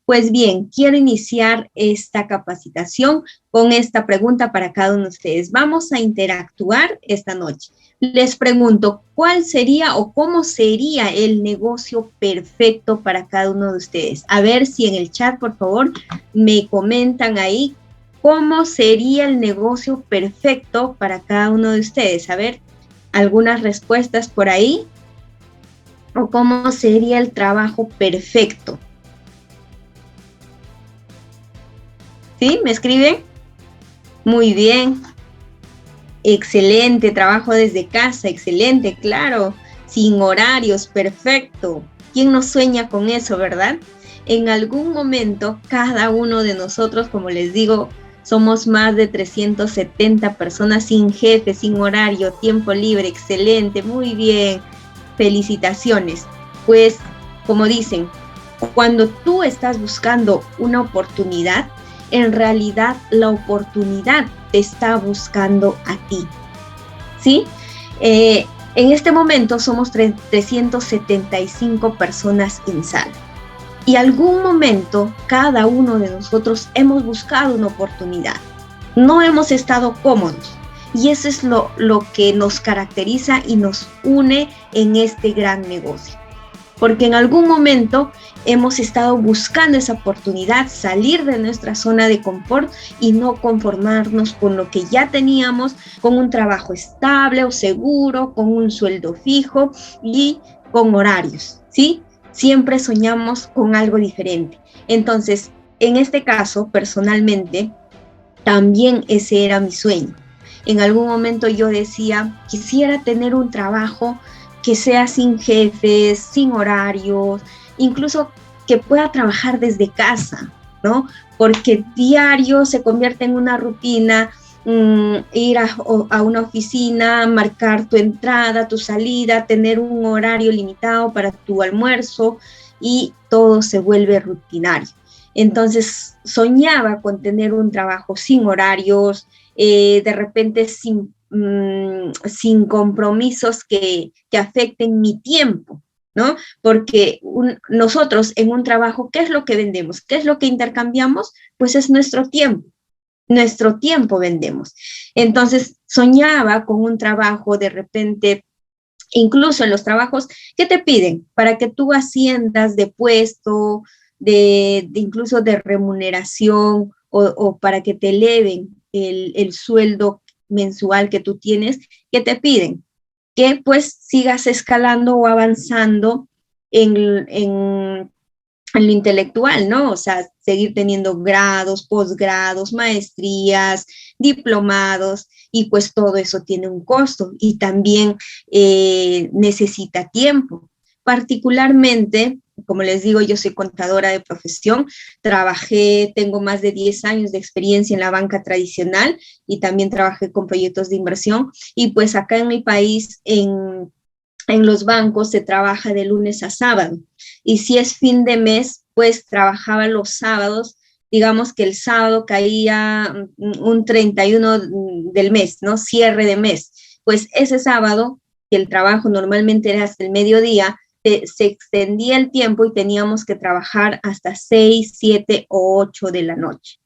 Pues bien, quiero iniciar esta capacitación con esta pregunta para cada uno de ustedes. Vamos a interactuar esta noche. Les pregunto, ¿cuál sería o cómo sería el negocio perfecto para cada uno de ustedes? A ver si en el chat, por favor, me comentan ahí cómo sería el negocio perfecto para cada uno de ustedes. A ver, algunas respuestas por ahí. ¿O cómo sería el trabajo perfecto? ¿Sí? ¿Me escriben? Muy bien. Excelente, trabajo desde casa, excelente, claro. Sin horarios, perfecto. ¿Quién no sueña con eso, verdad? En algún momento, cada uno de nosotros, como les digo, somos más de 370 personas sin jefe, sin horario, tiempo libre, excelente, muy bien. Felicitaciones. Pues, como dicen, cuando tú estás buscando una oportunidad, en realidad la oportunidad te está buscando a ti, ¿sí? En este momento somos 375 personas en sala. Y algún momento cada uno de nosotros hemos buscado una oportunidad. No hemos estado cómodos. Y eso es lo que nos caracteriza y nos une en este gran negocio. Porque en algún momento hemos estado buscando esa oportunidad, salir de nuestra zona de confort y no conformarnos con lo que ya teníamos, con un trabajo estable o seguro, con un sueldo fijo y con horarios, ¿sí? Siempre soñamos con algo diferente. Entonces, en este caso, personalmente, también ese era mi sueño. En algún momento yo decía, quisiera tener un trabajo que sea sin jefes, sin horarios, incluso que pueda trabajar desde casa, ¿no? Porque diario se convierte en una rutina, ir a una oficina, marcar tu entrada, tu salida, tener un horario limitado para tu almuerzo y todo se vuelve rutinario. Entonces soñaba con tener un trabajo sin horarios, de repente sin compromisos que afecten mi tiempo, ¿no? Porque nosotros en un trabajo, ¿qué es lo que vendemos? ¿Qué es lo que intercambiamos? Pues es nuestro tiempo vendemos. Entonces soñaba con un trabajo de repente, incluso en los trabajos, ¿qué te piden? Para que tú asciendas de puesto, incluso de remuneración o para que te eleven el sueldo mensual que tú tienes, ¿qué te piden? Que pues sigas escalando o avanzando en lo intelectual, ¿no? O sea, seguir teniendo grados, posgrados, maestrías, diplomados, y pues todo eso tiene un costo y también necesita tiempo. Particularmente, como les digo, yo soy contadora de profesión, tengo más de 10 años de experiencia en la banca tradicional y también trabajé con proyectos de inversión, y pues acá en mi país, en los bancos se trabaja de lunes a sábado, y si es fin de mes, pues trabajaba los sábados, digamos que el sábado caía un 31 del mes, ¿no? Cierre de mes. Pues ese sábado, que el trabajo normalmente era hasta el mediodía, se extendía el tiempo y teníamos que trabajar hasta 6, 7 o 8 de la noche,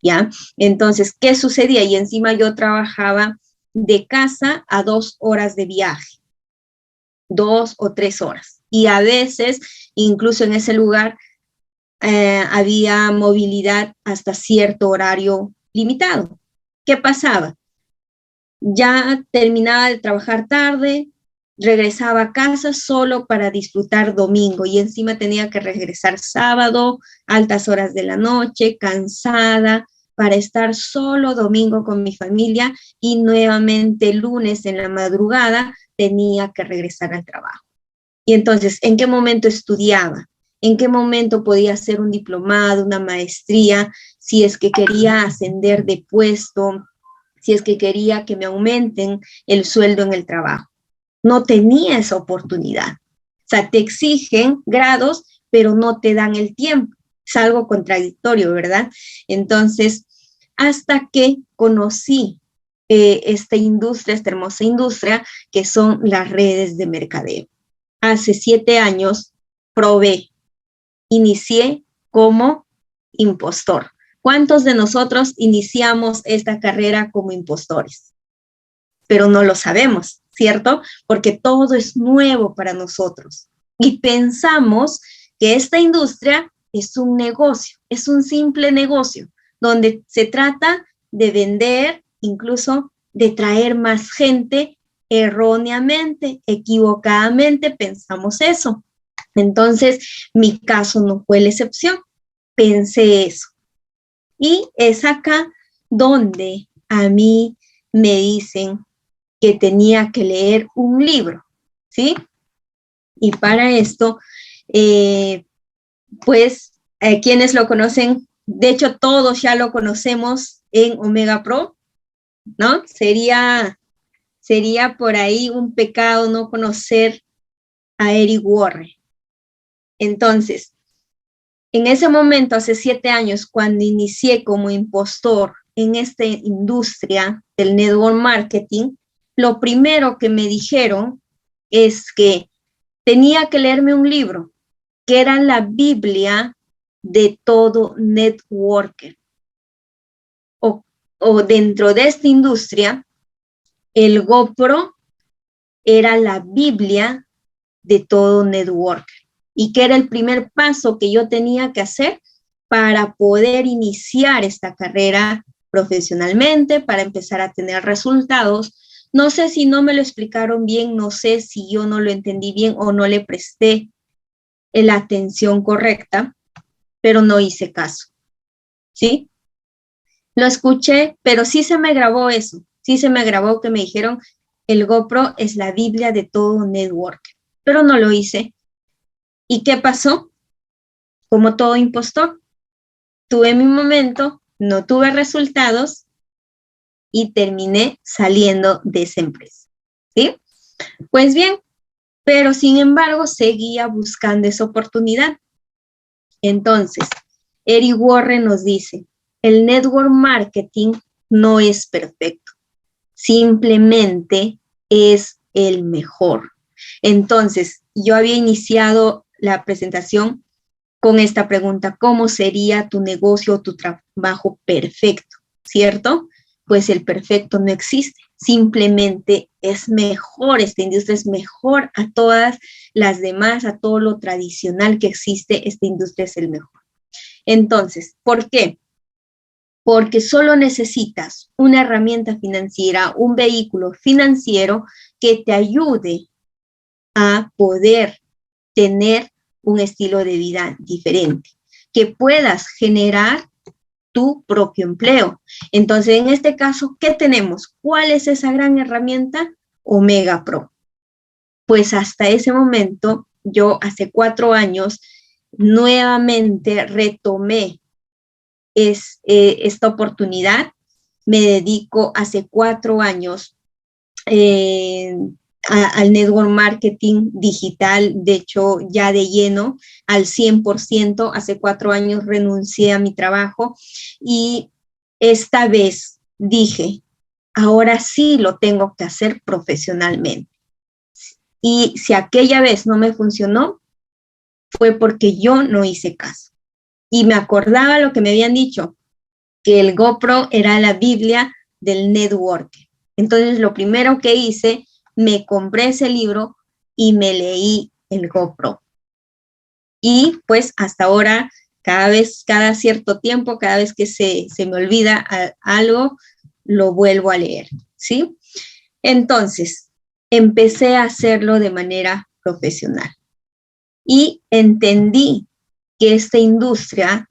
¿ya? Entonces, ¿qué sucedía? Y encima yo trabajaba de casa a 2 horas de viaje, 2 o 3 horas. Y a veces, incluso en ese lugar, había movilidad hasta cierto horario limitado. ¿Qué pasaba? Ya terminaba de trabajar tarde, regresaba a casa solo para disfrutar domingo y encima tenía que regresar sábado, altas horas de la noche, cansada, para estar solo domingo con mi familia, y nuevamente lunes en la madrugada tenía que regresar al trabajo. Y entonces, ¿en qué momento estudiaba? ¿En qué momento podía hacer un diplomado, una maestría, si es que quería ascender de puesto, si es que quería que me aumenten el sueldo en el trabajo? No tenía esa oportunidad. O sea, te exigen grados, pero no te dan el tiempo. Es algo contradictorio, ¿verdad? Entonces, hasta que conocí esta hermosa industria, que son las redes de mercadeo. Hace 7 años probé, inicié como impostor. ¿Cuántos de nosotros iniciamos esta carrera como impostores? Pero no lo sabemos, ¿cierto? Porque todo es nuevo para nosotros. Y pensamos que esta industria es un negocio, es un simple negocio, donde se trata de vender, incluso de traer más gente. Erróneamente, equivocadamente pensamos eso. Entonces, mi caso no fue la excepción. Pensé eso. Y es acá donde a mí me dicen que tenía que leer un libro, ¿sí? Y para esto, pues, quienes lo conocen, de hecho todos ya lo conocemos en Omega Pro, ¿no? Sería por ahí un pecado no conocer a Eric Worre. Entonces, en ese momento, hace 7 años, cuando inicié como impostor en esta industria del network marketing, lo primero que me dijeron es que tenía que leerme un libro que era la Biblia de todo networker. O dentro de esta industria, el GoPro era la Biblia de todo networker y que era el primer paso que yo tenía que hacer para poder iniciar esta carrera profesionalmente, para empezar a tener resultados. No sé si no me lo explicaron bien, no sé si yo no lo entendí bien o no le presté la atención correcta, pero no hice caso, ¿sí? Lo escuché, pero sí se me grabó eso, sí se me grabó que me dijeron, el GoPro es la Biblia de todo network, pero no lo hice. ¿Y qué pasó? Como todo impostor, tuve mi momento, no tuve resultados y terminé saliendo de esa empresa, ¿sí? Pues bien, pero sin embargo seguía buscando esa oportunidad. Entonces, Eric Worre nos dice, el network marketing no es perfecto, simplemente es el mejor. Entonces, yo había iniciado la presentación con esta pregunta, ¿cómo sería tu negocio o tu trabajo perfecto? ¿Cierto? Pues el perfecto no existe, simplemente es mejor, esta industria es mejor a todas las demás, a todo lo tradicional que existe, esta industria es el mejor. Entonces, ¿por qué? Porque solo necesitas una herramienta financiera, un vehículo financiero que te ayude a poder tener un estilo de vida diferente, que puedas generar tu propio empleo. Entonces, en este caso, ¿qué tenemos? ¿Cuál es esa gran herramienta? Omega Pro. Pues hasta ese momento, yo hace 4 años, nuevamente retomé esta oportunidad. Me dedico hace 4 años al network marketing digital, de hecho ya de lleno, al 100%. Hace 4 años renuncié a mi trabajo y esta vez dije, ahora sí lo tengo que hacer profesionalmente. Y si aquella vez no me funcionó, fue porque yo no hice caso. Y me acordaba lo que me habían dicho, que el GoPro era la Biblia del networking. Entonces, lo primero que hice, me compré ese libro y me leí el GoPro. Y pues hasta ahora, cada cierto tiempo, cada vez que se me olvida algo, lo vuelvo a leer, ¿sí? Entonces, empecé a hacerlo de manera profesional y entendí que esta industria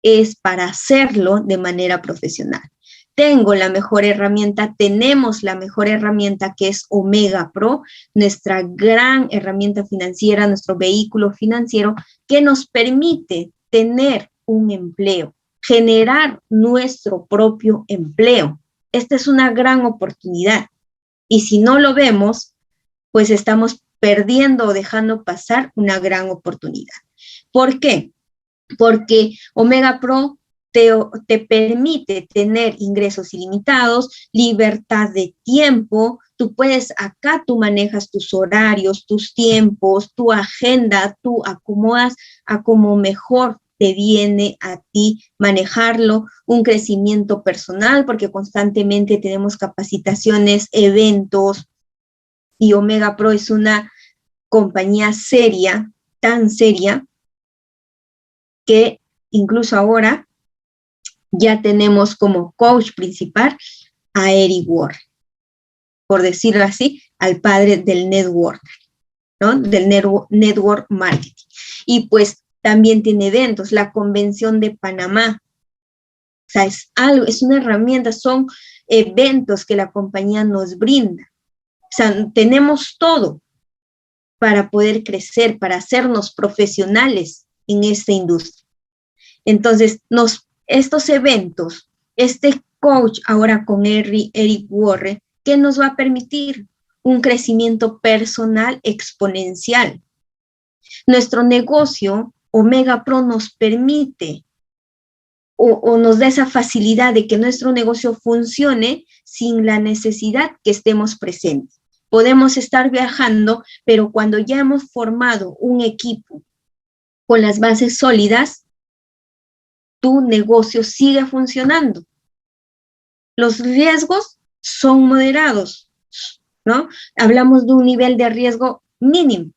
es para hacerlo de manera profesional. Tengo la mejor herramienta, tenemos la mejor herramienta que es Omega Pro, nuestra gran herramienta financiera, nuestro vehículo financiero que nos permite tener un empleo, generar nuestro propio empleo. Esta es una gran oportunidad y si no lo vemos, pues estamos perdiendo o dejando pasar una gran oportunidad. ¿Por qué? Porque Omega Pro te permite tener ingresos ilimitados, libertad de tiempo, tú manejas tus horarios, tus tiempos, tu agenda, tú acomodas a como mejor te viene a ti manejarlo, un crecimiento personal, porque constantemente tenemos capacitaciones, eventos, y Omega Pro es una compañía seria, tan seria, que incluso ahora ya tenemos como coach principal a Eric Worre, por decirlo así, al padre del network, ¿no? Del network marketing. Y pues también tiene eventos, la Convención de Panamá. O sea, es una herramienta, son eventos que la compañía nos brinda. O sea, tenemos todo para poder crecer, para hacernos profesionales en esta industria. Entonces, estos eventos, este coach ahora con Eric Worre, ¿qué nos va a permitir? Un crecimiento personal exponencial. Nuestro negocio, Omega Pro, nos permite o nos da esa facilidad de que nuestro negocio funcione sin la necesidad que estemos presentes. Podemos estar viajando, pero cuando ya hemos formado un equipo con las bases sólidas, tu negocio sigue funcionando. Los riesgos son moderados, ¿no? Hablamos de un nivel de riesgo mínimo.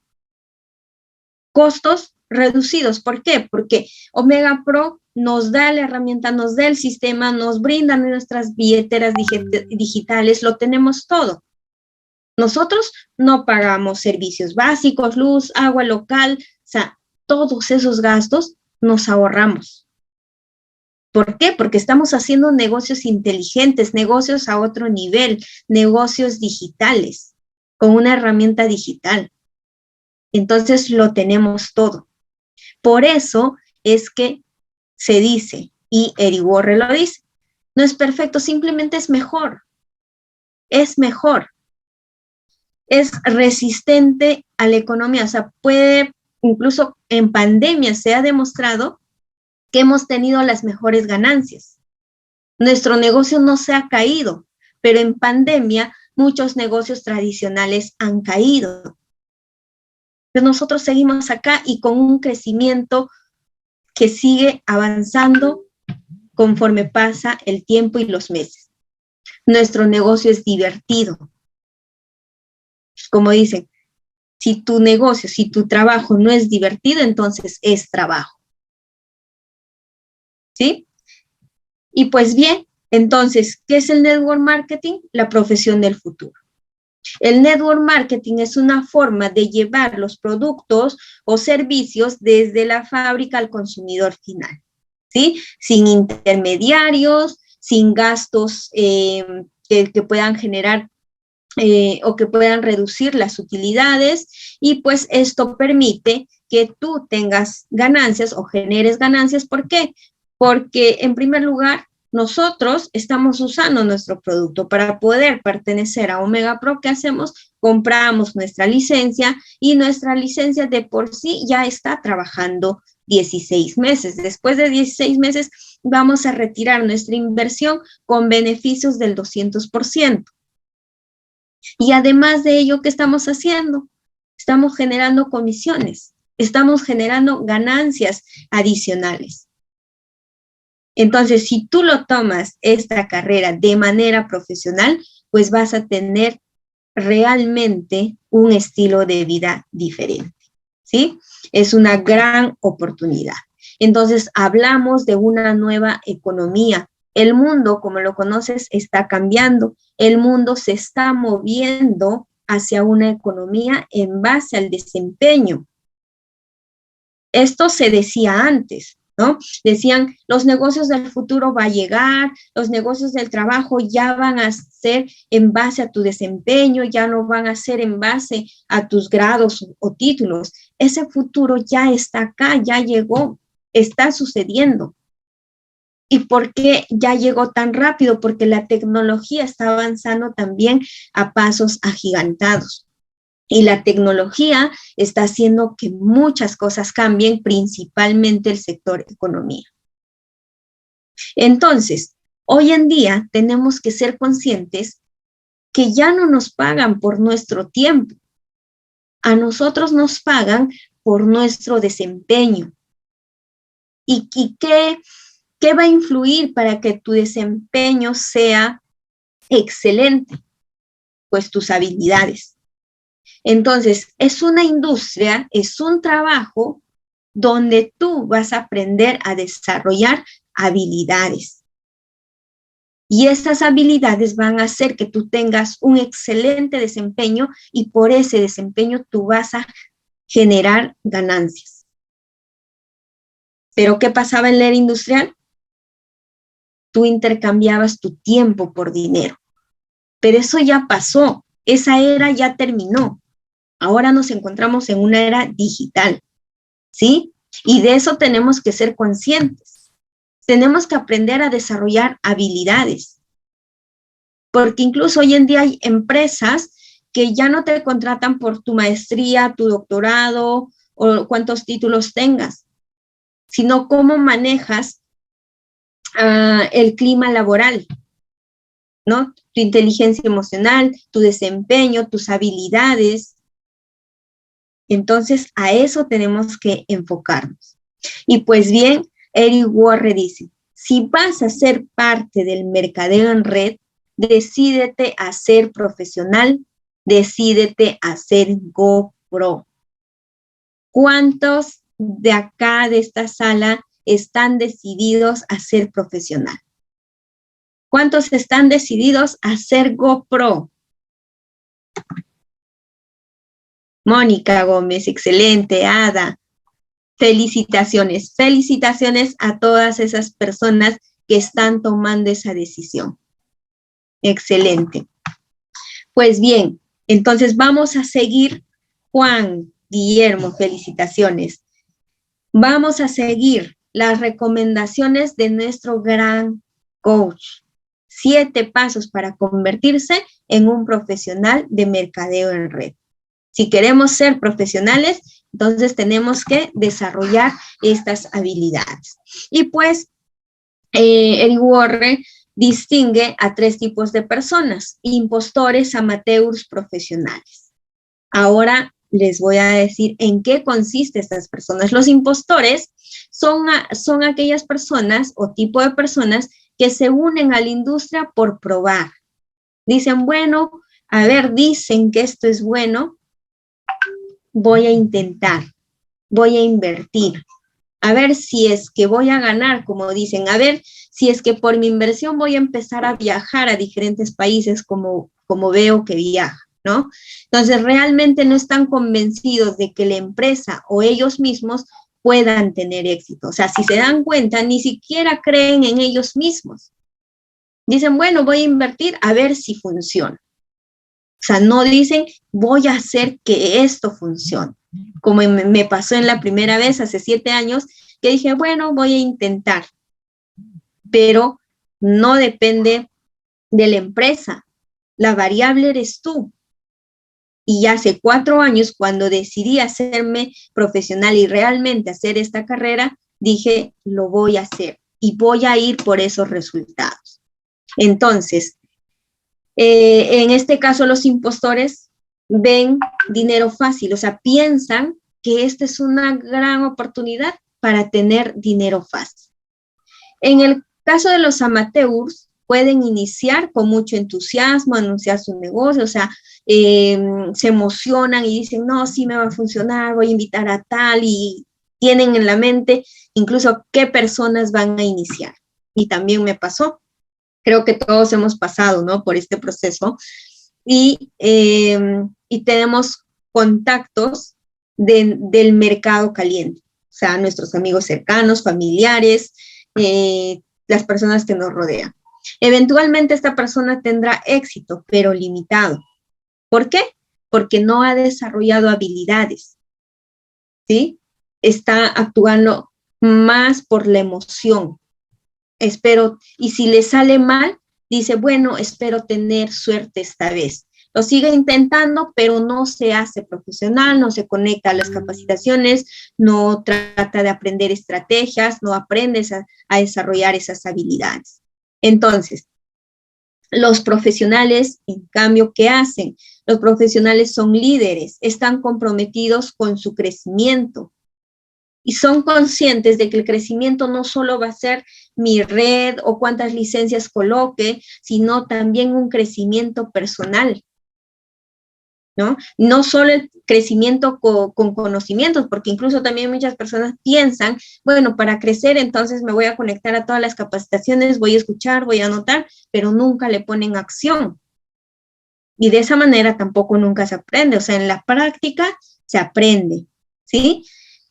Costos reducidos. ¿Por qué? Porque Omega Pro nos da la herramienta, nos da el sistema, nos brinda nuestras billeteras digitales, lo tenemos todo. Nosotros no pagamos servicios básicos, luz, agua local, o sea, todos esos gastos nos ahorramos. ¿Por qué? Porque estamos haciendo negocios inteligentes, negocios a otro nivel, negocios digitales, con una herramienta digital. Entonces lo tenemos todo. Por eso es que se dice, y Eric Worre lo dice, no es perfecto, simplemente es mejor. Es mejor. Es resistente a la economía, o sea, puede, incluso en pandemia se ha demostrado que hemos tenido las mejores ganancias. Nuestro negocio no se ha caído, pero en pandemia muchos negocios tradicionales han caído. Pero nosotros seguimos acá y con un crecimiento que sigue avanzando conforme pasa el tiempo y los meses. Nuestro negocio es divertido. Como dicen, si tu negocio, si tu trabajo no es divertido, entonces es trabajo. ¿Sí? Y pues bien, entonces, ¿qué es el network marketing? La profesión del futuro. El network marketing es una forma de llevar los productos o servicios desde la fábrica al consumidor final, ¿sí? Sin intermediarios, sin gastos que puedan generar o que puedan reducir las utilidades, y pues esto permite que tú tengas ganancias o generes ganancias. ¿Por qué? Porque en primer lugar, nosotros estamos usando nuestro producto para poder pertenecer a Omega Pro. ¿Qué hacemos? Compramos nuestra licencia y nuestra licencia de por sí ya está trabajando 16 meses. Después de 16 meses vamos a retirar nuestra inversión con beneficios del 200%. Y además de ello, ¿qué estamos haciendo? Estamos generando comisiones, estamos generando ganancias adicionales. Entonces, si tú lo tomas esta carrera de manera profesional, pues vas a tener realmente un estilo de vida diferente, ¿sí? Es una gran oportunidad. Entonces, hablamos de una nueva economía. El mundo, como lo conoces, está cambiando. El mundo se está moviendo hacia una economía en base al desempeño. Esto se decía antes, ¿no? Decían, los negocios del futuro va a llegar, los negocios del trabajo ya van a ser en base a tu desempeño, ya no van a ser en base a tus grados o títulos. Ese futuro ya está acá, ya llegó, está sucediendo. ¿Y por qué ya llegó tan rápido? Porque la tecnología está avanzando también a pasos agigantados. Y la tecnología está haciendo que muchas cosas cambien, principalmente el sector economía. Entonces, hoy en día tenemos que ser conscientes que ya no nos pagan por nuestro tiempo. A nosotros nos pagan por nuestro desempeño. ¿Y qué va a influir para que tu desempeño sea excelente? Pues tus habilidades. Entonces, es una industria, es un trabajo donde tú vas a aprender a desarrollar habilidades. Y estas habilidades van a hacer que tú tengas un excelente desempeño y por ese desempeño tú vas a generar ganancias. ¿Pero qué pasaba en la era industrial? Tú intercambiabas tu tiempo por dinero. Pero eso ya pasó, esa era ya terminó. Ahora nos encontramos en una era digital, ¿sí? Y de eso tenemos que ser conscientes. Tenemos que aprender a desarrollar habilidades. Porque incluso hoy en día hay empresas que ya no te contratan por tu maestría, tu doctorado o cuántos títulos tengas, sino cómo manejas el clima laboral, ¿no? Tu inteligencia emocional, tu desempeño, tus habilidades. Entonces, a eso tenemos que enfocarnos. Y pues bien, Eric Worre dice, si vas a ser parte del mercadeo en red, decídete a ser profesional, decídete a ser GoPro. ¿Cuántos de acá, de esta sala, están decididos a ser profesional? ¿Cuántos están decididos a ser GoPro? Mónica Gómez, excelente, Ada. Felicitaciones, felicitaciones a todas esas personas que están tomando esa decisión. Excelente. Pues bien, entonces vamos a seguir. Juan, Guillermo, felicitaciones. Vamos a seguir las recomendaciones de nuestro gran coach. 7 pasos para convertirse en un profesional de mercadeo en red. Si queremos ser profesionales, entonces tenemos que desarrollar estas habilidades. Y pues, Eric Worre distingue a 3 tipos de personas: impostores, amateurs, profesionales. Ahora les voy a decir en qué consisten estas personas. Los impostores son aquellas personas o tipo de personas que se unen a la industria por probar. Dicen, bueno, a ver, dicen que esto es bueno, voy a intentar, voy a invertir, a ver si es que voy a ganar, como dicen, a ver si es que por mi inversión voy a empezar a viajar a diferentes países como veo que viaja, ¿no? Entonces, realmente no están convencidos de que la empresa o ellos mismos puedan tener éxito. O sea, si se dan cuenta, ni siquiera creen en ellos mismos. Dicen, bueno, voy a invertir a ver si funciona. O sea, no dicen, voy a hacer que esto funcione. Como me pasó en la primera vez, hace 7 años, que dije, bueno, voy a intentar. Pero no depende de la empresa. La variable eres tú. Y hace 4 años, cuando decidí hacerme profesional y realmente hacer esta carrera, dije, lo voy a hacer y voy a ir por esos resultados. Entonces, en este caso, los impostores ven dinero fácil, o sea, piensan que esta es una gran oportunidad para tener dinero fácil. En el caso de los amateurs, pueden iniciar con mucho entusiasmo, anunciar su negocio, o sea, se emocionan y dicen, no, sí me va a funcionar, voy a invitar a tal, y tienen en la mente incluso qué personas van a iniciar. Y también me pasó. Creo que todos hemos pasado, ¿no?, por este proceso y tenemos contactos del mercado caliente, o sea, nuestros amigos cercanos, familiares, las personas que nos rodean. Eventualmente esta persona tendrá éxito, pero limitado. ¿Por qué? Porque no ha desarrollado habilidades, ¿sí? Está actuando más por la emoción. Espero, y si le sale mal, dice, bueno, espero tener suerte esta vez. Lo sigue intentando, pero no se hace profesional, no se conecta a las capacitaciones, no trata de aprender estrategias, no aprende a desarrollar esas habilidades. Entonces, los profesionales, en cambio, ¿qué hacen? Los profesionales son líderes, están comprometidos con su crecimiento, y son conscientes de que el crecimiento no solo va a ser mi red o cuántas licencias coloque, sino también un crecimiento personal, ¿no? No solo el crecimiento con conocimientos, porque incluso también muchas personas piensan, bueno, para crecer entonces me voy a conectar a todas las capacitaciones, voy a escuchar, voy a anotar, pero nunca le ponen acción. Y de esa manera tampoco nunca se aprende, o sea, en la práctica se aprende, ¿sí?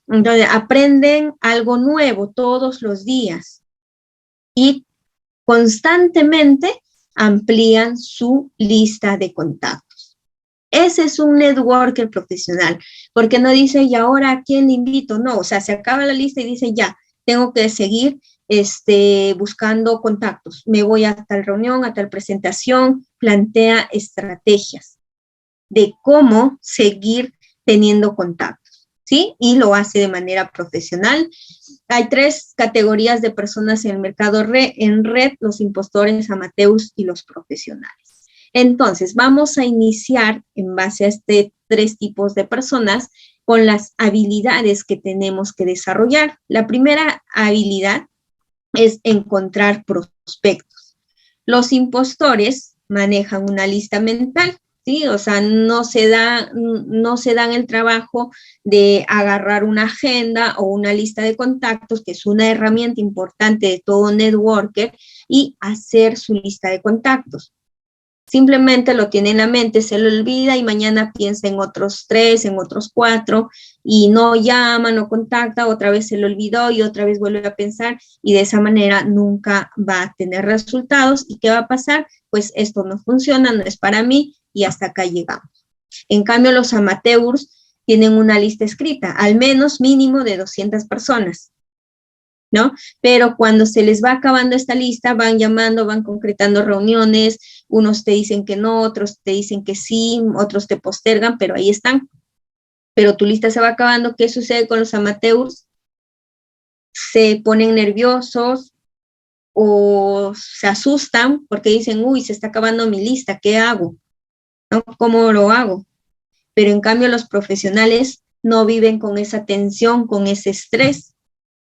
Entonces, aprenden algo nuevo todos los días y constantemente amplían su lista de contactos. Ese es un networker profesional, porque no dice, ¿y ahora a quién le invito? No, o sea, se acaba la lista y dice, ya, tengo que seguir buscando contactos. Me voy a tal reunión, a tal presentación, plantea estrategias de cómo seguir teniendo contactos, ¿sí? Y lo hace de manera profesional. Hay 3 categorías de personas en el mercado en red, los impostores, amateurs y los profesionales. Entonces, vamos a iniciar en base a 3 tipos de personas con las habilidades que tenemos que desarrollar. La primera habilidad es encontrar prospectos. Los impostores manejan una lista mental, ¿sí? O sea, no se dan el trabajo de agarrar una agenda o una lista de contactos, que es una herramienta importante de todo networker, y hacer su lista de contactos. Simplemente lo tiene en la mente, se lo olvida y mañana piensa en otros 3, en otros 4 y no llama, no contacta, otra vez se lo olvidó y otra vez vuelve a pensar y de esa manera nunca va a tener resultados. ¿Y qué va a pasar? Pues esto no funciona, no es para mí y hasta acá llegamos. En cambio, los amateurs tienen una lista escrita, al menos mínimo de 200 personas, ¿no? Pero cuando se les va acabando esta lista, van llamando, van concretando reuniones, unos te dicen que no, otros te dicen que sí, otros te postergan, pero ahí están. Pero tu lista se va acabando. ¿Qué sucede con los amateurs? Se ponen nerviosos o se asustan porque dicen, uy, se está acabando mi lista, ¿qué hago? ¿No? ¿Cómo lo hago? Pero en cambio los profesionales no viven con esa tensión, con ese estrés.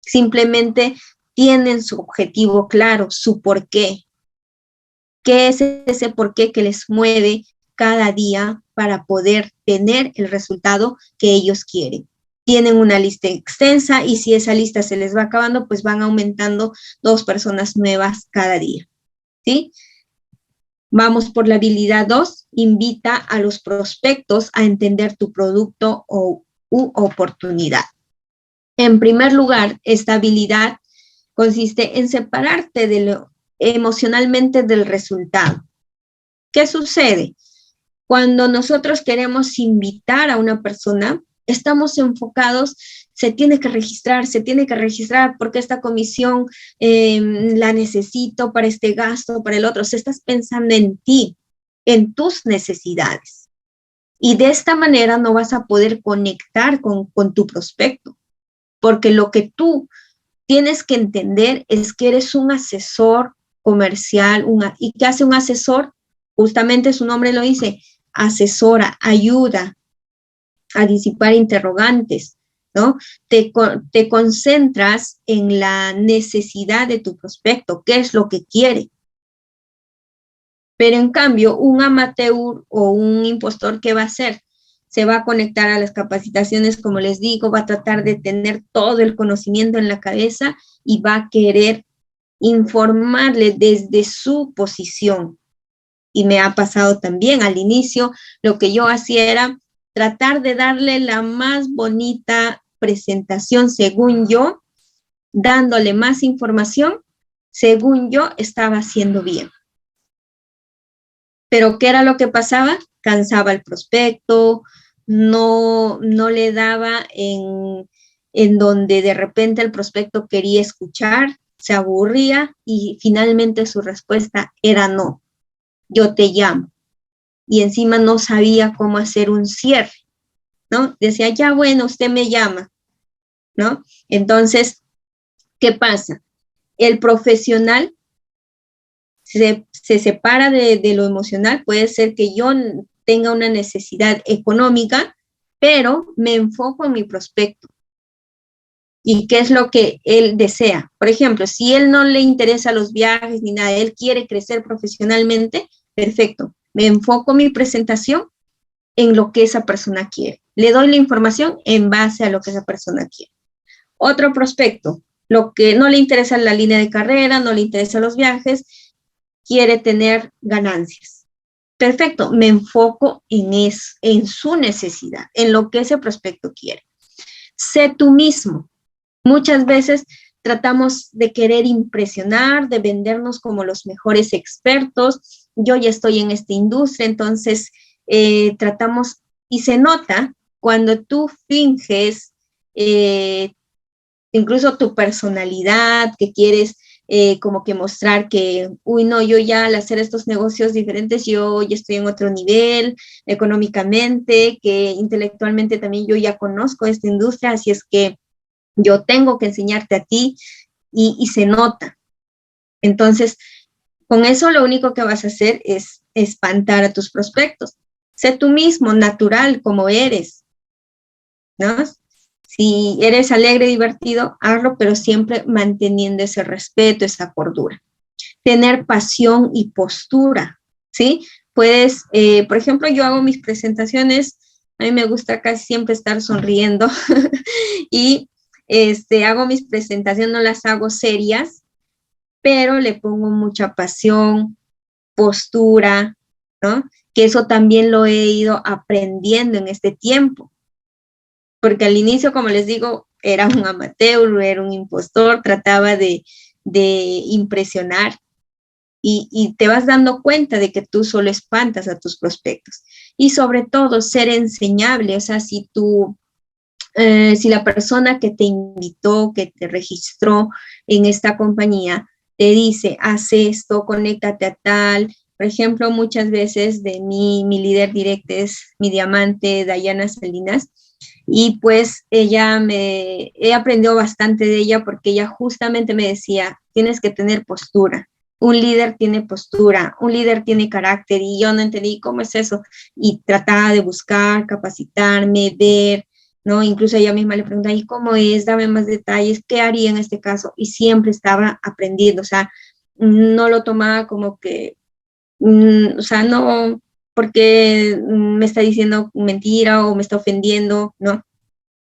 Simplemente tienen su objetivo claro, su porqué. ¿Qué es ese porqué que les mueve cada día para poder tener el resultado que ellos quieren? Tienen una lista extensa y si esa lista se les va acabando, pues van aumentando 2 personas nuevas cada día, ¿sí? Vamos por la habilidad 2, invita a los prospectos a entender tu producto u oportunidad. En primer lugar, esta habilidad consiste en separarte emocionalmente del resultado. ¿Qué sucede? Cuando nosotros queremos invitar a una persona, estamos enfocados, se tiene que registrar porque esta comisión la necesito para este gasto, para el otro. O sea, estás pensando en ti, en tus necesidades. Y de esta manera no vas a poder conectar con tu prospecto, porque lo que tú tienes que entender es que eres un asesor comercial. ¿Y qué hace un asesor? Justamente su nombre lo dice, asesora, ayuda a disipar interrogantes, ¿no? Te concentras en la necesidad de tu prospecto, qué es lo que quiere. Pero en cambio, un amateur o un impostor, ¿qué va a hacer? Se va a conectar a las capacitaciones, como les digo, va a tratar de tener todo el conocimiento en la cabeza y va a querer informarle desde su posición. Y me ha pasado también al inicio, lo que yo hacía era tratar de darle la más bonita presentación, según yo, dándole más información, según yo estaba haciendo bien. Pero ¿qué era lo que pasaba? Cansaba el prospecto, no le daba en donde de repente el prospecto quería escuchar, se aburría y finalmente su respuesta era no, yo te llamo. Y encima no sabía cómo hacer un cierre, ¿no? Decía, ya bueno, usted me llama, ¿no? Entonces, ¿qué pasa? El profesional se separa de lo emocional. Puede ser que yo tenga una necesidad económica, pero me enfoco en mi prospecto. y qué es lo que él desea. Por ejemplo, si él no le interesa los viajes ni nada, él quiere crecer profesionalmente, perfecto. Me enfoco mi presentación en lo que esa persona quiere. Le doy la información en base a lo que esa persona quiere. Otro prospecto, lo que no le interesa la línea de carrera, no le interesa los viajes, quiere tener ganancias. Perfecto, me enfoco en su necesidad, en lo que ese prospecto quiere. Sé tú mismo. Muchas veces tratamos de querer impresionar, de vendernos como los mejores expertos. Yo ya estoy en esta industria, entonces tratamos, y se nota cuando tú finges incluso tu personalidad, que quieres como que mostrar que, uy, no, yo ya al hacer estos negocios diferentes, yo ya estoy en otro nivel económicamente, que intelectualmente también yo ya conozco esta industria, así es que yo tengo que enseñarte a ti y se nota. Entonces, con eso lo único que vas a hacer es espantar a tus prospectos. Sé tú mismo, natural, como eres, ¿no? Si eres alegre, divertido, hazlo, pero siempre manteniendo ese respeto, esa cordura. Tener pasión y postura, ¿sí? Puedes, por ejemplo, yo hago mis presentaciones, a mí me gusta casi siempre estar sonriendo y hago mis presentaciones, no las hago serias, pero le pongo mucha pasión, postura, ¿no? Que eso también lo he ido aprendiendo en este tiempo. Porque al inicio, como les digo, era un amateur, era un impostor, trataba de impresionar y te vas dando cuenta de que tú solo espantas a tus prospectos. Y sobre todo, ser enseñable, o sea, si la persona que te invitó, que te registró en esta compañía, te dice, haz esto, conéctate a tal. Por ejemplo, muchas veces de mi líder directa es mi diamante, Dayana Salinas, y pues he aprendido bastante de ella porque ella justamente me decía, tienes que tener postura. Un líder tiene postura, un líder tiene carácter, y yo no entendí cómo es eso. Y trataba de buscar, capacitarme, ver, ¿no? Incluso ella misma le preguntaba, ¿y cómo es? Dame más detalles, ¿qué haría en este caso? Y siempre estaba aprendiendo, o sea, no lo tomaba como que, o sea, no porque me está diciendo mentira o me está ofendiendo, ¿no?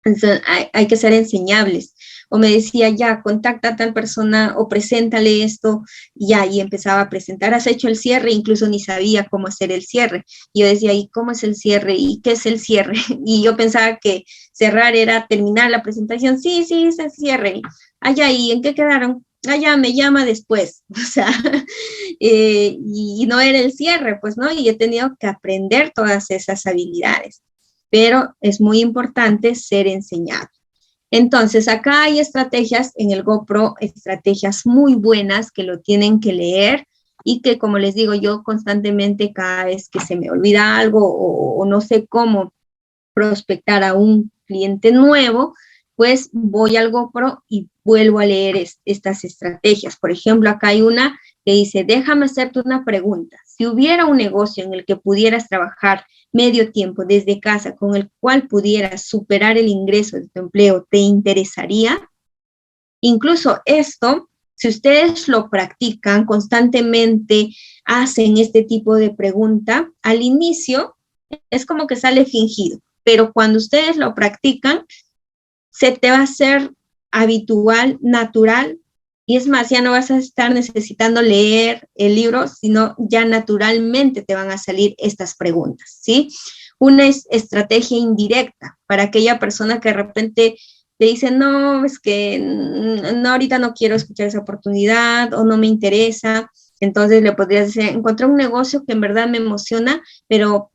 Entonces, hay que ser enseñables. O me decía, ya, contacta a tal persona o preséntale esto, y ya, y empezaba a presentar. ¿Has hecho el cierre? Incluso ni sabía cómo hacer el cierre. Y yo decía, ¿y cómo es el cierre? ¿Y qué es el cierre? Y yo pensaba que cerrar era terminar la presentación. Sí, sí, es el cierre. Allá, ¿y en qué quedaron? Allá, me llama después. O sea, y no era el cierre, pues, ¿no? Y he tenido que aprender todas esas habilidades. Pero es muy importante ser enseñado. Entonces, acá hay estrategias en el GoPro, estrategias muy buenas que lo tienen que leer y que, como les digo, yo constantemente cada vez que se me olvida algo o no sé cómo prospectar a un cliente nuevo, pues voy al GoPro y vuelvo a leer estas estrategias. Por ejemplo, acá hay una que dice, déjame hacerte una pregunta. Si hubiera un negocio en el que pudieras trabajar medio tiempo desde casa con el cual pudieras superar el ingreso de tu empleo, ¿te interesaría? Incluso esto, si ustedes lo practican constantemente, hacen este tipo de pregunta, al inicio es como que sale fingido, pero cuando ustedes lo practican, se te va a hacer habitual, natural, y es más, ya no vas a estar necesitando leer el libro, sino ya naturalmente te van a salir estas preguntas, ¿sí? Una estrategia indirecta para aquella persona que de repente te dice, no, es que no, ahorita no quiero escuchar esa oportunidad o no me interesa. Entonces le podrías decir, encontré un negocio que en verdad me emociona, pero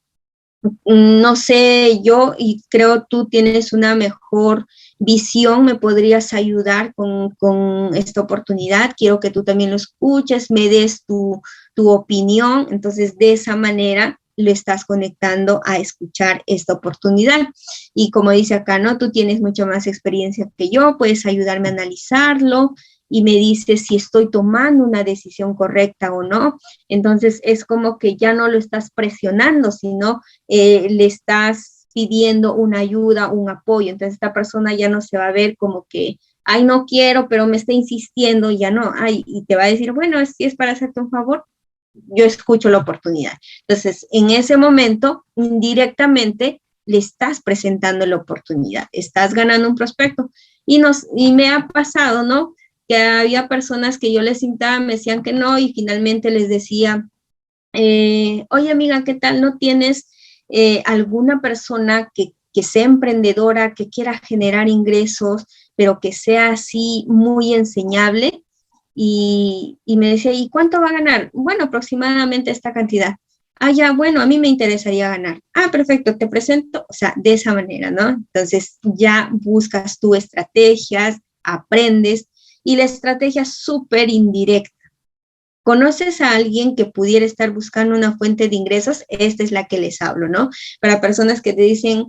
no sé, yo y creo tú tienes una mejor visión, me podrías ayudar con esta oportunidad, quiero que tú también lo escuches, me des tu opinión, entonces de esa manera lo estás conectando a escuchar esta oportunidad. Y como dice acá, ¿no? Tú tienes mucha más experiencia que yo, puedes ayudarme a analizarlo y me dices si estoy tomando una decisión correcta o no. Entonces es como que ya no lo estás presionando, sino le estás pidiendo una ayuda, un apoyo. Entonces esta persona ya no se va a ver como que ay, no quiero, pero me está insistiendo, ya no, ay, y te va a decir, bueno, si es para hacerte un favor, yo escucho la oportunidad. Entonces, en ese momento, indirectamente, le estás presentando la oportunidad, estás ganando un prospecto. Y me ha pasado, ¿no? Que había personas que yo les invitaba, me decían que no, y finalmente les decía, oye amiga, ¿qué tal? ¿No tienes alguna persona que sea emprendedora, que quiera generar ingresos, pero que sea así muy enseñable? Y me decía, ¿y cuánto va a ganar? Bueno, aproximadamente esta cantidad. Ah, ya, bueno, a mí me interesaría ganar. Ah, perfecto, te presento, o sea, de esa manera, ¿no? Entonces ya buscas tu estrategias, aprendes, y la estrategia es súper indirecta. ¿Conoces a alguien que pudiera estar buscando una fuente de ingresos? Esta es la que les hablo, ¿no? Para personas que te dicen,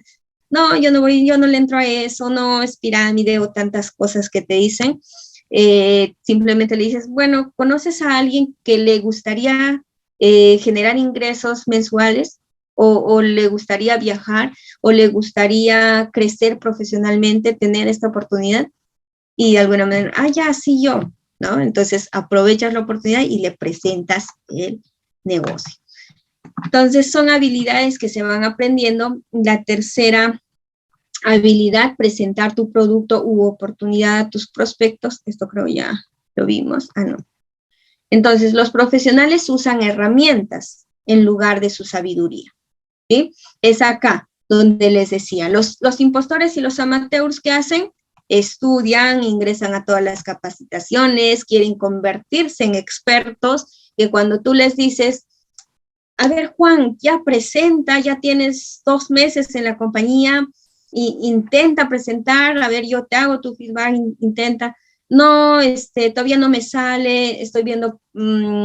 no, yo no voy, yo no le entro a eso, no, es pirámide o tantas cosas que te dicen. Simplemente le dices, bueno, ¿conoces a alguien que le gustaría generar ingresos mensuales? O le gustaría viajar, o le gustaría crecer profesionalmente, tener esta oportunidad, y de alguna manera, ah, ya, sí, yo, ¿no? Entonces aprovechas la oportunidad y le presentas el negocio. Entonces son habilidades que se van aprendiendo. La tercera habilidad, presentar tu producto u oportunidad a tus prospectos. Esto creo ya lo vimos. Ah, no. Entonces los profesionales usan herramientas en lugar de su sabiduría, ¿sí? Es acá donde les decía, los impostores y los amateurs, ¿qué hacen? Estudian, ingresan a todas las capacitaciones, quieren convertirse en expertos, que cuando tú les dices, a ver, Juan, ya presenta, ya tienes 2 meses en la compañía, y intenta presentar, a ver, yo te hago tu feedback, intenta. No, todavía no me sale, estoy viendo,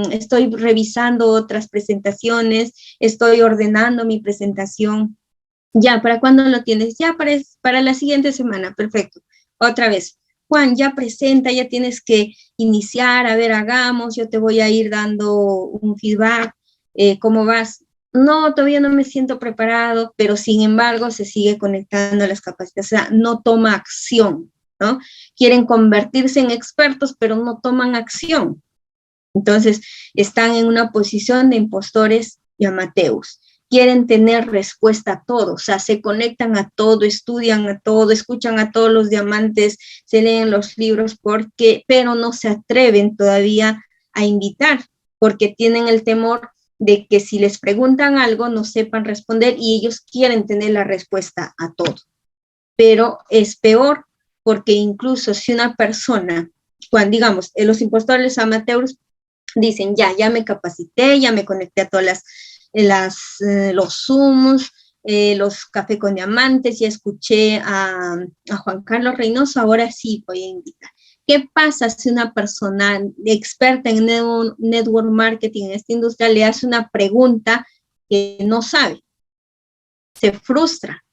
estoy revisando otras presentaciones, estoy ordenando mi presentación. Ya, ¿para cuándo lo tienes? Ya para la siguiente semana, perfecto. Otra vez, Juan, ya presenta, ya tienes que iniciar, a ver, hagamos, yo te voy a ir dando un feedback, ¿cómo vas? No, todavía no me siento preparado, pero sin embargo se sigue conectando a las capacidades, o sea, no toma acción, ¿no? Quieren convertirse en expertos, pero no toman acción. Entonces, están en una posición de impostores y amateurs. Quieren tener respuesta a todo, o sea, se conectan a todo, estudian a todo, escuchan a todos los diamantes, se leen los libros, pero no se atreven todavía a invitar, porque tienen el temor de que si les preguntan algo no sepan responder, y ellos quieren tener la respuesta a todo. Pero es peor, porque incluso si una persona, cuando digamos, los impostores amateurs dicen, ya me capacité, ya me conecté a todas los Zooms, los Café con Diamantes, ya escuché a Juan Carlos Reynoso, ahora sí voy a invitar. ¿Qué pasa si una persona experta en network marketing en esta industria le hace una pregunta que no sabe? Se frustra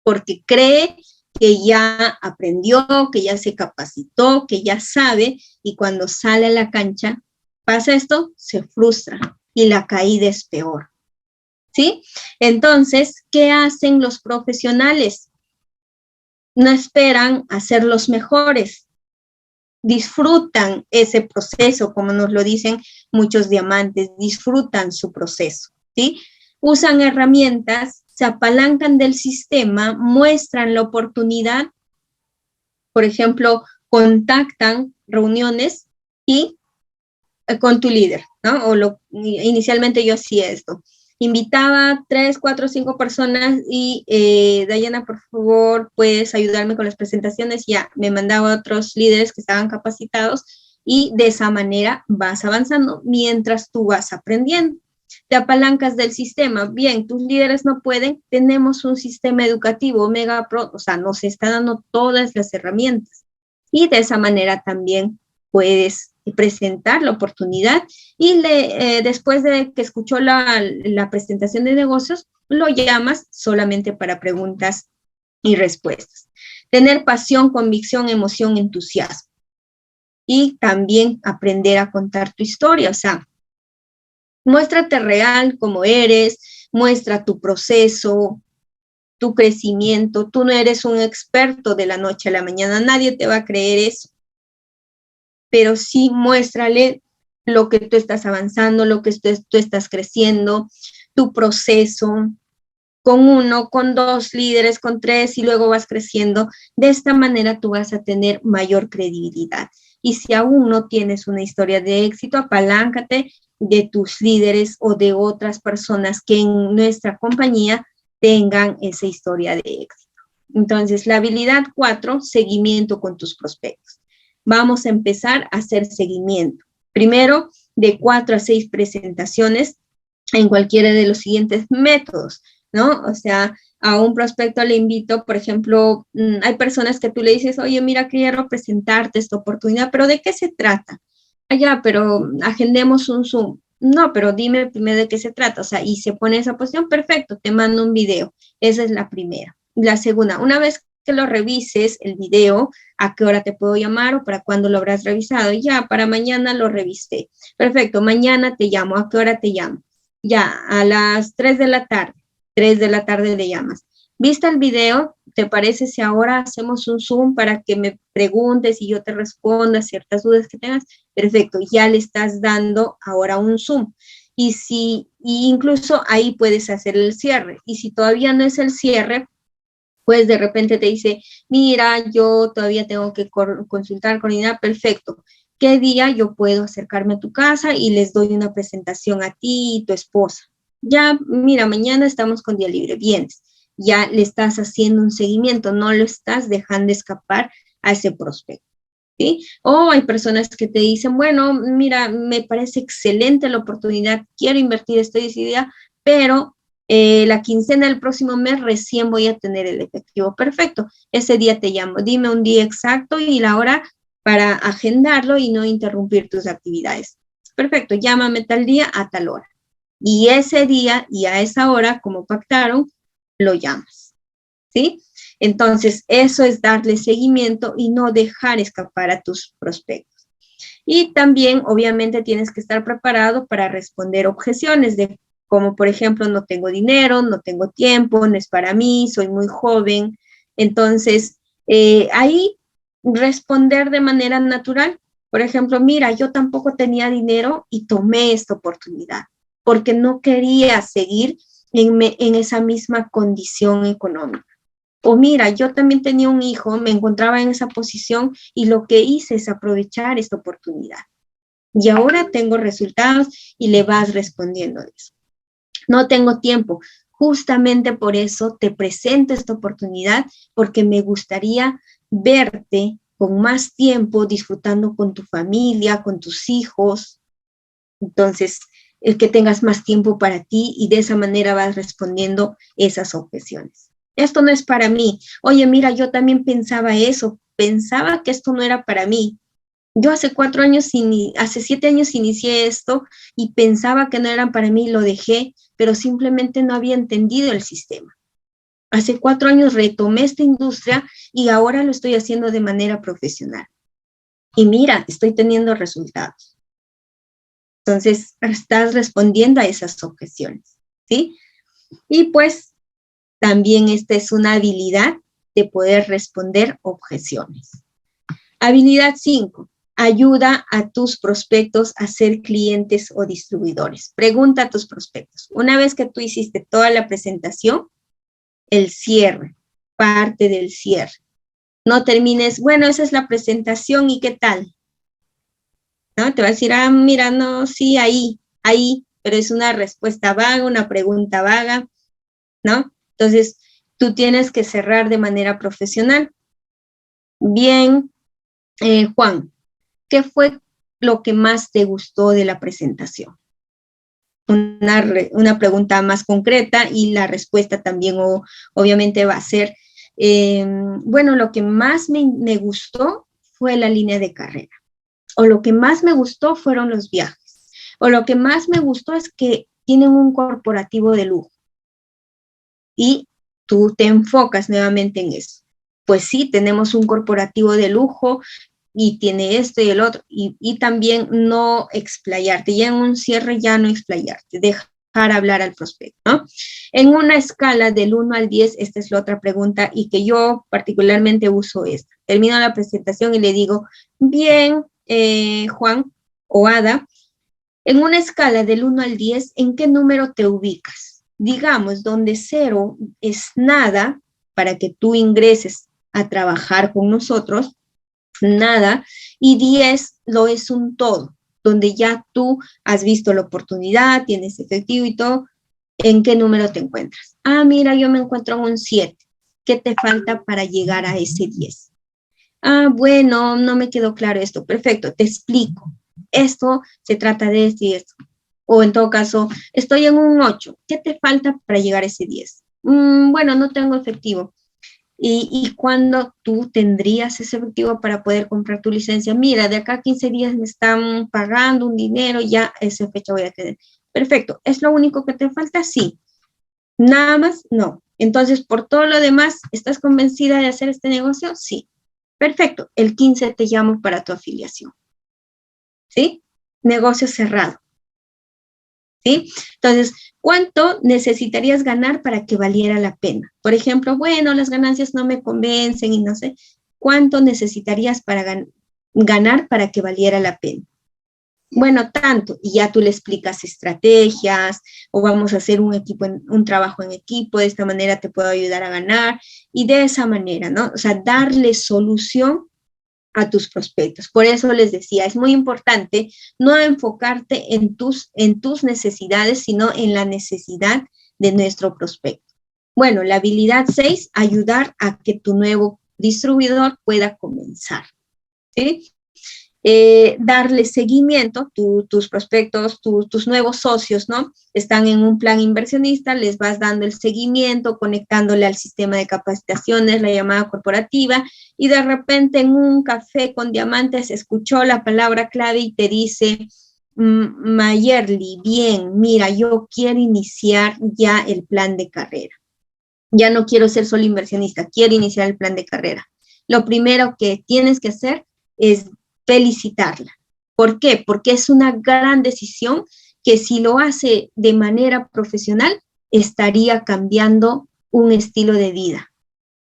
porque cree que ya aprendió, que ya se capacitó, que ya sabe, y cuando sale a la cancha, pasa esto, se frustra y la caída es peor, ¿sí? Entonces, ¿qué hacen los profesionales? No esperan a ser los mejores, disfrutan ese proceso, como nos lo dicen muchos diamantes, disfrutan su proceso, ¿sí? Usan herramientas, se apalancan del sistema, muestran la oportunidad, por ejemplo, contactan reuniones y con tu líder, ¿no? Inicialmente yo hacía esto. Invitaba 3, 4, 5 personas y Dayana, por favor, puedes ayudarme con las presentaciones. Ya me mandaba a otros líderes que estaban capacitados, y de esa manera vas avanzando mientras tú vas aprendiendo. Te apalancas del sistema. Bien, tus líderes no pueden, tenemos un sistema educativo, Omega Pro, o sea, nos está dando todas las herramientas. Y de esa manera también puedes presentar la oportunidad, y después de que escuchó la presentación de negocios, lo llamas solamente para preguntas y respuestas. Tener pasión, convicción, emoción, entusiasmo. Y también aprender a contar tu historia, o sea, muéstrate real como eres, muestra tu proceso, tu crecimiento. Tú no eres un experto de la noche a la mañana, nadie te va a creer eso, pero sí muéstrale lo que tú estás avanzando, lo que tú estás creciendo, tu proceso, con 1, con 2 líderes, con 3 y luego vas creciendo. De esta manera tú vas a tener mayor credibilidad. Y si aún no tienes una historia de éxito, apaláncate de tus líderes o de otras personas que en nuestra compañía tengan esa historia de éxito. Entonces, la habilidad 4, seguimiento con tus prospectos. Vamos a empezar a hacer seguimiento. Primero, de 4 a 6 presentaciones en cualquiera de los siguientes métodos, ¿no? O sea, a un prospecto le invito, por ejemplo, hay personas que tú le dices, oye, mira, quiero presentarte esta oportunidad, pero ¿de qué se trata? Ya, pero agendemos un Zoom. No, pero dime primero de qué se trata, o sea, y se pone esa posición, perfecto, te mando un video. Esa es la primera. La segunda, una vez que lo revises, el video, ¿a qué hora te puedo llamar o para cuándo lo habrás revisado? Ya, para mañana lo revisé. Perfecto, mañana te llamo. ¿A qué hora te llamo? Ya, a las 3 de la tarde. 3 de la tarde le llamas. ¿Viste el video? ¿Te parece si ahora hacemos un Zoom para que me preguntes y yo te responda ciertas dudas que tengas? Perfecto, ya le estás dando ahora un Zoom. Y incluso ahí puedes hacer el cierre. Y si todavía no es el cierre, pues de repente te dice, mira, yo todavía tengo que consultar, coordinar, perfecto. ¿Qué día yo puedo acercarme a tu casa y les doy una presentación a ti y tu esposa? Ya, mira, mañana estamos con día libre, vienes. Ya le estás haciendo un seguimiento, no lo estás dejando escapar a ese prospecto, ¿sí? O hay personas que te dicen, bueno, mira, me parece excelente la oportunidad, quiero invertir, estoy decidida, pero la quincena del próximo mes recién voy a tener el efectivo. Perfecto, ese día te llamo, dime un día exacto y la hora para agendarlo y no interrumpir tus actividades. Perfecto, llámame tal día a tal hora. Y ese día y a esa hora, como pactaron, lo llamas, ¿sí? Entonces, eso es darle seguimiento y no dejar escapar a tus prospectos. Y también, obviamente, tienes que estar preparado para responder objeciones de como, por ejemplo, no tengo dinero, no tengo tiempo, no es para mí, soy muy joven. Entonces, ahí responder de manera natural. Por ejemplo, mira, yo tampoco tenía dinero y tomé esta oportunidad porque no quería seguir en esa misma condición económica. O mira, yo también tenía un hijo, me encontraba en esa posición y lo que hice es aprovechar esta oportunidad. Y ahora tengo resultados y le vas respondiendo de eso. No tengo tiempo. Justamente por eso te presento esta oportunidad, porque me gustaría verte con más tiempo, disfrutando con tu familia, con tus hijos. Entonces, el que tengas más tiempo para ti y de esa manera vas respondiendo esas objeciones. Esto no es para mí. Oye, mira, yo también pensaba eso. Pensaba que esto no era para mí. Yo hace 7 años inicié esto y pensaba que no eran para mí, lo dejé, pero simplemente no había entendido el sistema. Hace 4 años retomé esta industria y ahora lo estoy haciendo de manera profesional. Y mira, estoy teniendo resultados. Entonces, estás respondiendo a esas objeciones, ¿sí? Y pues, también esta es una habilidad de poder responder objeciones. Habilidad 5. Ayuda a tus prospectos a ser clientes o distribuidores. Pregunta a tus prospectos. Una vez que tú hiciste toda la presentación, el cierre, parte del cierre. No termines, bueno, esa es la presentación y qué tal. ¿No? Te va a decir, mira, no, sí, ahí, pero es una respuesta vaga, una pregunta vaga, ¿no? Entonces, tú tienes que cerrar de manera profesional. Bien, Juan, ¿qué fue lo que más te gustó de la presentación? Una pregunta más concreta y la respuesta también obviamente va a ser, bueno, lo que más me gustó fue la línea de carrera, o lo que más me gustó fueron los viajes, o lo que más me gustó es que tienen un corporativo de lujo y tú te enfocas nuevamente en eso. Pues sí, tenemos un corporativo de lujo y tiene esto y el otro, y también no explayarte, ya en un cierre ya no explayarte, deja hablar al prospecto, ¿no? En una escala del 1 al 10, esta es la otra pregunta y que yo particularmente uso esta. Termino la presentación y le digo, bien, Juan o Ada, en una escala del 1 al 10, ¿en qué número te ubicas? Digamos, donde 0 es nada para que tú ingreses a trabajar con nosotros, nada, y 10 lo es un todo, donde ya tú has visto la oportunidad, tienes efectivo y todo. ¿En qué número te encuentras? Ah, mira, yo me encuentro en un 7. ¿Qué te falta para llegar a ese 10? Ah, bueno, no me quedó claro esto. Perfecto, te explico. Esto se trata de esto y esto. O en todo caso, estoy en un 8. ¿Qué te falta para llegar a ese 10? Bueno, no tengo efectivo. ¿Y cuándo tú tendrías ese efectivo para poder comprar tu licencia? Mira, de acá a 15 días me están pagando un dinero, ya esa fecha voy a tener. Perfecto, ¿es lo único que te falta? Sí. Nada más, no. Entonces, por todo lo demás, ¿estás convencida de hacer este negocio? Sí. Perfecto, el 15 te llamo para tu afiliación. ¿Sí? Negocio cerrado. ¿Sí? Entonces, ¿cuánto necesitarías ganar para que valiera la pena? Por ejemplo, bueno, las ganancias no me convencen y no sé, ¿cuánto necesitarías para ganar para que valiera la pena? Bueno, tanto, y ya tú le explicas estrategias, o vamos a hacer un trabajo en equipo, de esta manera te puedo ayudar a ganar, y de esa manera, ¿no? O sea, darle solución a tus prospectos. Por eso les decía, es muy importante no enfocarte en tus necesidades, sino en la necesidad de nuestro prospecto. Bueno, la habilidad 6, ayudar a que tu nuevo distribuidor pueda comenzar, ¿sí? Darle seguimiento, tus prospectos, tus nuevos socios, ¿no? Están en un plan inversionista, les vas dando el seguimiento, conectándole al sistema de capacitaciones, la llamada corporativa, y de repente en un café con diamantes escuchó la palabra clave y te dice, Mayerly, bien, mira, yo quiero iniciar ya el plan de carrera. Ya no quiero ser solo inversionista, quiero iniciar el plan de carrera. Lo primero que tienes que hacer es felicitarla. ¿Por qué? Porque es una gran decisión que si lo hace de manera profesional, estaría cambiando un estilo de vida.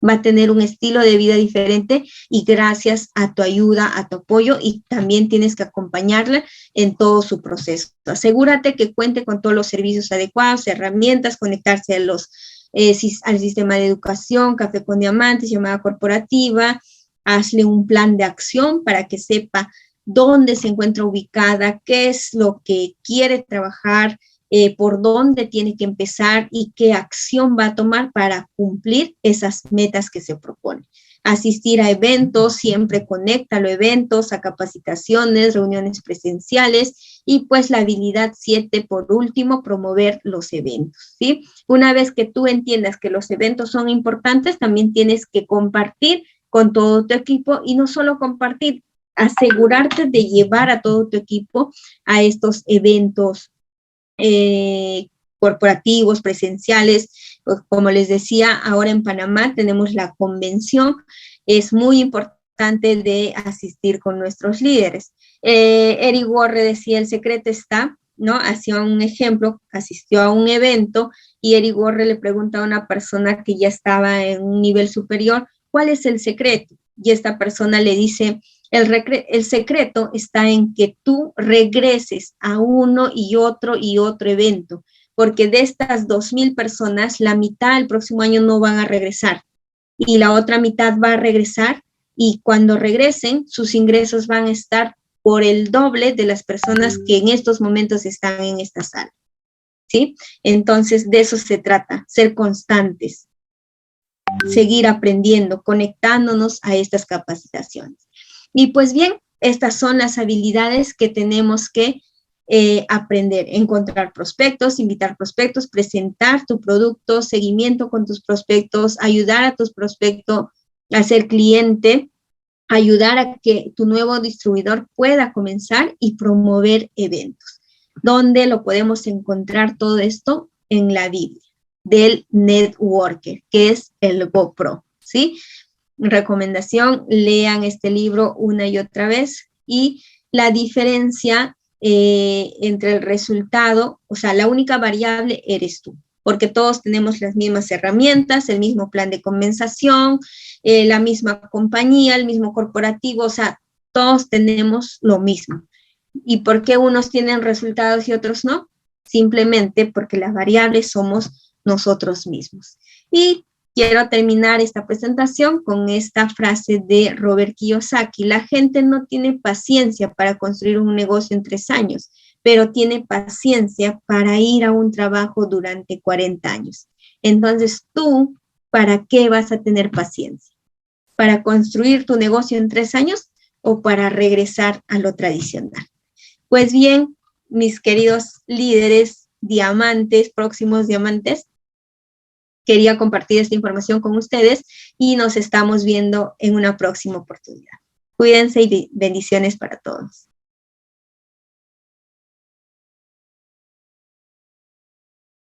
Va a tener un estilo de vida diferente y gracias a tu ayuda, a tu apoyo, y también tienes que acompañarla en todo su proceso. Asegúrate que cuente con todos los servicios adecuados, herramientas, conectarse al sistema de educación, café con diamantes, llamada corporativa. Hazle un plan de acción para que sepa dónde se encuentra ubicada, qué es lo que quiere trabajar, por dónde tiene que empezar y qué acción va a tomar para cumplir esas metas que se propone. Asistir a eventos, siempre conéctalo a eventos, a capacitaciones, reuniones presenciales, y pues la habilidad 7, por último, promover los eventos, ¿sí? Una vez que tú entiendas que los eventos son importantes, también tienes que compartir con todo tu equipo, y no solo compartir, asegurarte de llevar a todo tu equipo a estos eventos corporativos, presenciales. Como les decía, ahora en Panamá tenemos la convención, es muy importante de asistir con nuestros líderes. Eric Worre decía, el secreto está, ¿no? Hacía un ejemplo, asistió a un evento y Eric Worre le pregunta a una persona que ya estaba en un nivel superior, ¿cuál es el secreto? Y esta persona le dice, el secreto está en que tú regreses a uno y otro evento, porque de estas 2,000 personas, la mitad el próximo año no van a regresar y la otra mitad va a regresar, y cuando regresen, sus ingresos van a estar por el doble de las personas que en estos momentos están en esta sala, ¿sí? Entonces, de eso se trata, ser constantes, seguir aprendiendo, conectándonos a estas capacitaciones. Y pues bien, estas son las habilidades que tenemos que aprender: encontrar prospectos, invitar prospectos, presentar tu producto, seguimiento con tus prospectos, ayudar a tus prospectos a ser cliente, ayudar a que tu nuevo distribuidor pueda comenzar, y promover eventos. ¿Dónde lo podemos encontrar todo esto? En la Biblia del networker, que es el GoPro, ¿sí? Recomendación, lean este libro una y otra vez, y la diferencia entre el resultado, o sea, la única variable eres tú, porque todos tenemos las mismas herramientas, el mismo plan de compensación, la misma compañía, el mismo corporativo, o sea, todos tenemos lo mismo. ¿Y por qué unos tienen resultados y otros no? Simplemente porque las variables somos nosotros mismos. Y quiero terminar esta presentación con esta frase de Robert Kiyosaki: la gente no tiene paciencia para construir un negocio en 3 años, pero tiene paciencia para ir a un trabajo durante 40 años. Entonces, ¿tú para qué vas a tener paciencia? ¿Para construir tu negocio en 3 años o para regresar a lo tradicional? Pues bien, mis queridos líderes, diamantes, próximos diamantes, quería compartir esta información con ustedes y nos estamos viendo en una próxima oportunidad. Cuídense y bendiciones para todos.